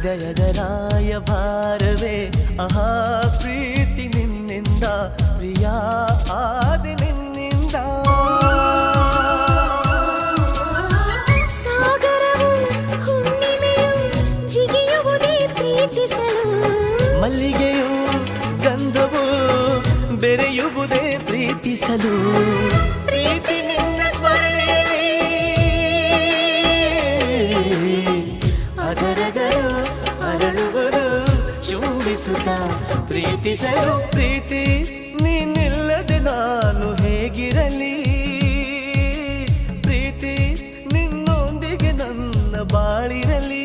ಹೃದಯದ ರಾಯಭಾರವೇ ಆಹಾ ಪ್ರೀತಿ ನಿನ್ನಿಂದ ಪ್ರಿಯ ಆದಿ ನಿನ್ನಿಂದ ಸಾಗರವು ಹುಣ್ಣಿಮೆಯು ಜಿಗಿಯುವುದೇ ಪ್ರೀತಿಸಲು ಮಲ್ಲಿಗೆಯು ಗಂಧವು ಬೆರೆಯುವುದೇ ಪ್ರೀತಿಸಲು ಪ್ರೀತಿ ನಿನ್ನ ಸ್ಮರಣೆಯಲ್ಲಿ ಅದರಗಳು ಅರಳುವುದು ಚುಂಬಿಸುತ್ತ ಪ್ರೀತಿಸಲು ಪ್ರೀತಿ ನೀನಿಲ್ಲದೆ ನಾನು ಹೇಗಿರಲಿ ಪ್ರೀತಿ ನಿನ್ನೊಂದಿಗೆ ನನ್ನ ಬಾಳಿರಲಿ